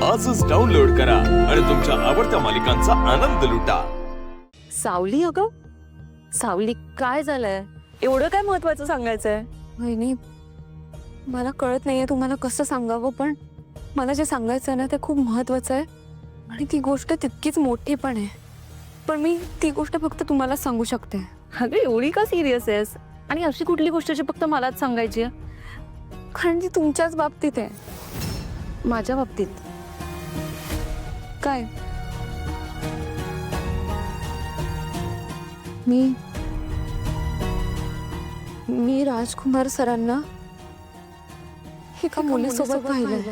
आजच डाउनलोड करा आणि तुमच्या आवडत्या मालिकांचा आनंद लुटा। सावली, अगं सावली, काय झालंय? एवढं काय महत्वाचं सांगायचंय? वहिनी, मला कळत नाहीये तुम्हाला कसं सांगावं, पण मला जे सांगायचं आहे ना ते खूप महत्वाचं आहे आणि ती गोष्ट तितकीच मोठी पण आहे। पण मी ती गोष्ट फक्त तुम्हाला सांगू शकते। अगं एवढी का सिरियस आहेस? आणि अशी कुठली गोष्ट जी फक्त मलाच सांगायची आहे? कारण ती तुमच्याच बाबतीत आहे। माझ्या बाबतीत काय? मी राजकुमार सरांना एका मुलीसोबत पाहिलं।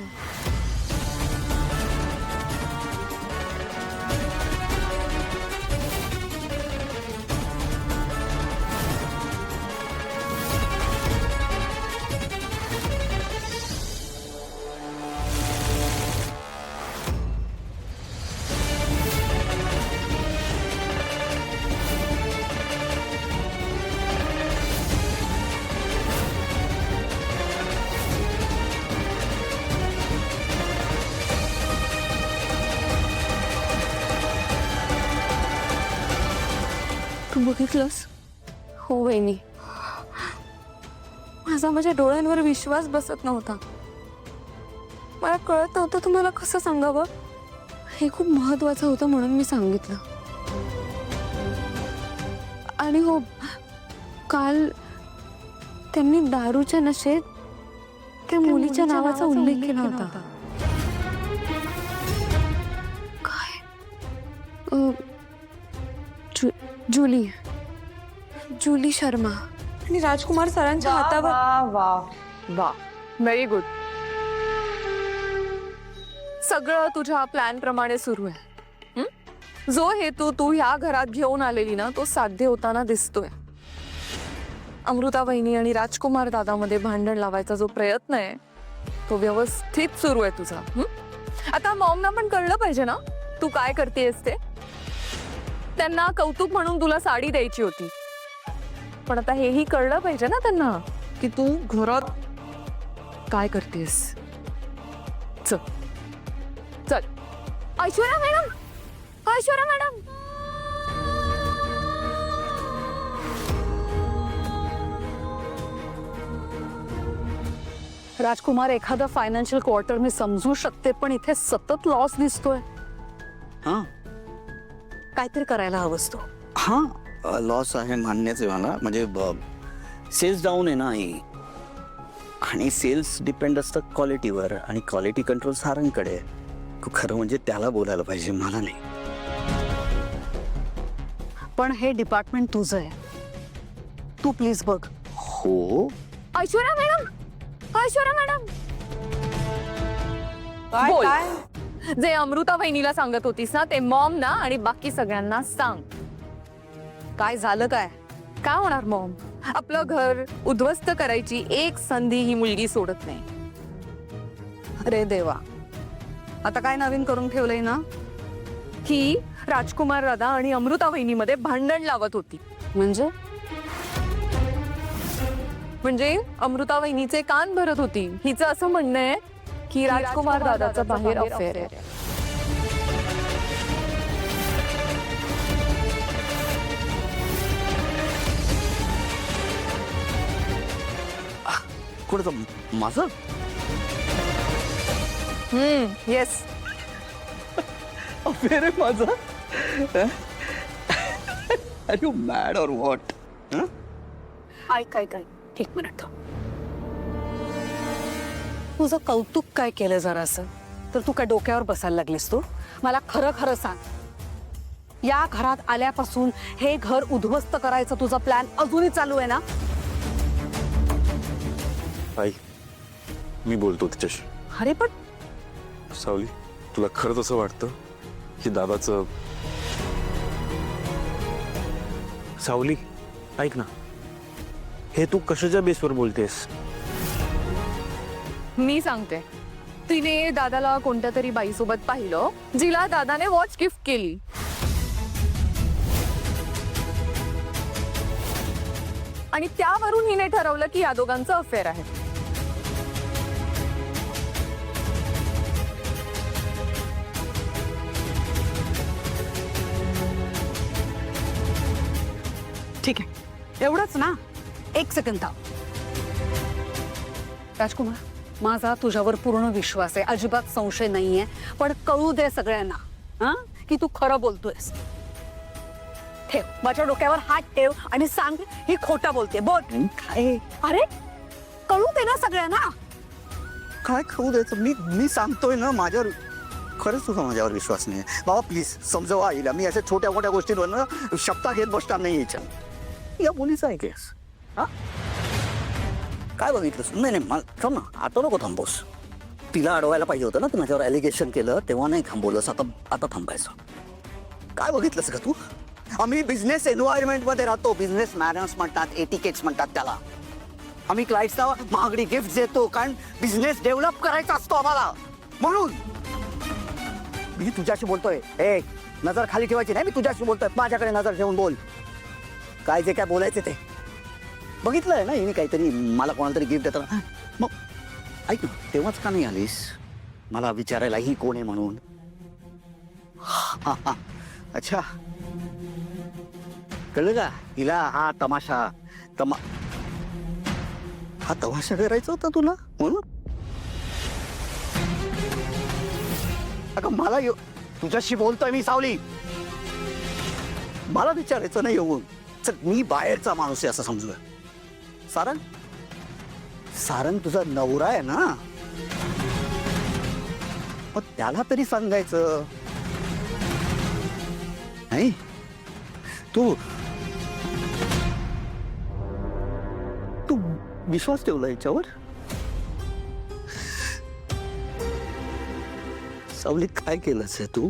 तू बघितलंस? हो वहिनी, माझ्या डोळ्यांवर विश्वास बसत नव्हता। मला कळत नव्हतं तुम्हाला कसं सांगावं। हे खूप महत्वाचं होतं म्हणून मी सांगितलं। आणि हो, काल त्यांनी दारूच्या नशेत त्या मुलीच्या नावाचा उल्लेख केला होता। काय? जुली शर्मा आणि राजकुमार सरांच्या हातावर। वाह वाह, व्हेरी गुड। सगळं तुझ्या प्लॅन प्रमाणे सुरू आहे। जो हेतू तू ह्या घरात घेऊन आलेली ना तो साध्य होताना दिसतोय। अमृता वहिनी आणि राजकुमार दादामध्ये भांडण लावायचा जो प्रयत्न आहे तो व्यवस्थित सुरू आहे तुझा। आता मॉमना पण कळलं पाहिजे ना तू काय करतेस ते। त्यांना कौतुक म्हणून तुला साडी द्यायची होती, पण आता हेही कळलं पाहिजे ना त्यांना की तू घरात काय करतेस। चल चल ऐश्वर्या मॅडम, ऐश्वर्या मॅडम। राजकुमार, एखादा फायनान्शियल क्वार्टर मी समजू शकते, पण इथे सतत लॉस दिसतोय। हाँ काहीतरी करायला हवंस तू। हाँ लॉस आहे, मान्यच आहे मला। म्हणजे सेल्स डाऊन आहे ना ही, आणि सेल्स डिपेंड असतं क्वालिटीवर, आणि क्वालिटी कंट्रोल सारंगकडे आहे। तू खरं म्हणजे त्याला बोलायला पाहिजे, मला नाही। पण हे डिपार्टमेंट तुझं आहे, तू प्लीज बघ। हो ऐश्वर्या मॅडम, ऐश्वर्या मॅडम, बोल। जे अमृता वहिनीला सांगत होतीस ना ते मॉम ना आणि बाकी सगळ्यांना सांग। काय झालं? काय होणार मॉम? आपलं घर उद्ध्वस्त करायची एक संधी ही मुलगी सोडत नाही। अरे देवा, आता काय नवीन करून ठेवलंय ना? ही राजकुमार दादा आणि अमृता वहिनीमध्ये भांडण लावत होती। म्हणजे अमृता वहिनीचे कान भरत होती। हिचं असं म्हणणं आहे की राजकुमार दादाचं बाहेर अफेअर आहे। कोणाचं? माझं? येस, अफेअर आहे माझं? आर यू मॅड और व्हॉट? ऐक एक मिनिट। तुझं कौतुक काय केलं जरासं तर तू काय डोक्यावर बसायला लागलीस? तू मला खरं खरं सांग, या घरात आल्यापासून हे घर उद्ध्वस्त करायचं तुझा प्लॅन अजूनही चालू आहे ना? आई, मी बोलतो तिच्याशी। अरे पण सावली, तुला खरंच असं वाटतं की दादाचं? सावली, ऐक ना, हे तू कशाच्या बेसवर बोलतेस? मी सांगते। तिने दादाला कोणत्या तरी बाईसोबत पाहिलं जिला दादाने वॉच गिफ्ट केली। आणि त्यावरून हिने ठरवलं की या दोघांचं अफेअर आहे। ठीक आहे, एवढंच ना? एक सेकंद थांब. राजकुमार, माझा तुझ्यावर पूर्ण विश्वास आहे, अजिबात संशय नाहीये, पण कळू दे सगळ्यांना हा की तू खरं बोलतोयस. ठेव माझ्या डोक्यावर हात ठेव आणि सांग ही खोटं बोलते. बोल. काय अरे कळू दे ना सगळ्यांना. काय खाऊ द्यायचं? मी सांगतोय ना, माझ्यावर खरंच तुझा माझ्यावर विश्वास नाही बाबा. प्लीज समजवा आईला. मी अशा छोट्या मोठ्या गोष्टींवर ना शब्दा घेत बसणार नाही याच्या. या मुलीचा आहे केस. हा काय बघितलंस? नाही मला थांब ना, आता नको थांबवस. तिला अडवायला पाहिजे होतं ना, तू माझ्यावर ॲलिगेशन केलं तेव्हा नाही थांबवलंस, आता थांबायचं. काय बघितलंस का तू? आम्ही बिझनेस एन्व्हायरमेंटमध्ये राहतो. बिझनेस मॅनर्स म्हणतात, एटिकेट्स म्हणतात त्याला. आम्ही क्लायंट्सला महागडी गिफ्ट देतो, कारण बिझनेस डेव्हलप करायचा असतो आम्हाला. म्हणून मी तुझ्याशी बोलतोय. ए नजर खाली ठेवायची नाही. मी तुझ्याशी बोलतोय, माझ्याकडे नजर ठेवून बोल. काय जे काय बोलायचे ते बघितलंय ना हिने काहीतरी मला कोणाला तरी गिफ्ट देताना. मग ऐक ना, तेव्हाच का नाही आलीस मला विचारायला ही कोण आहे म्हणून? अच्छा कळलं का हिला? हा तमाशा करायचा होता तुला म्हणून? अगं मला तुझ्याशी बोलतोय मी सावली. मला विचारायचं नाही येऊन. चल मी बाहेरचा माणूस आहे असं समजूया. सारंग तुझा नवरा आहे ना, मग त्याला तरी सांगायचं नाही? तू विश्वास ठेवला याच्यावर? सावली काय केलंस आहे तू?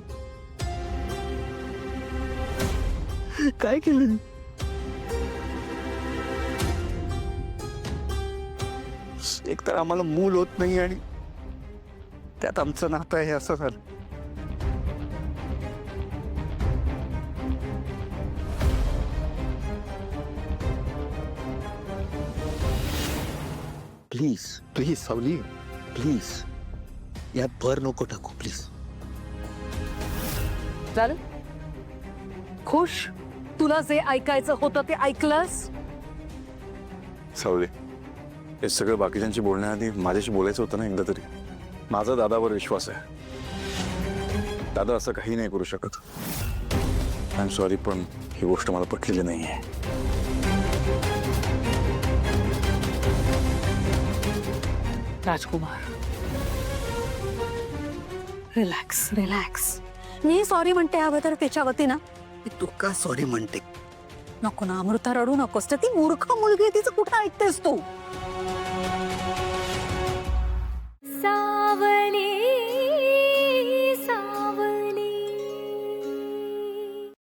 काय केलं? एक तर आम्हाला मूल होत नाही आणि त्यात आमचं नातं आहे असं झालं. प्लीज प्लीज सावली, प्लीज यात भर नको टाकू प्लीज. झालं? खुश? तुला जे ऐकायचं होतं ते ऐकलंस? सावली, हे सगळं बाकीच्यांशी बोलण्याआधी माझ्याशी बोलायचं होतं ना एकदा तरी. माझा दादावर विश्वास आहे. दादा असं काही नाही करू शकत. आय एम सॉरी, पण ही गोष्ट मला पटलेली नाही आहे. राजकुमार, रिलॅक्स रिलॅक्स. मी सॉरी म्हणते हवं तर त्याच्या वतीनं. तू का सॉरी म्हणते? नको ना अमृता, रडू नकोस. तर ती मूर्ख मुलगी आहे, तिचं कुठं ऐकतेस तू?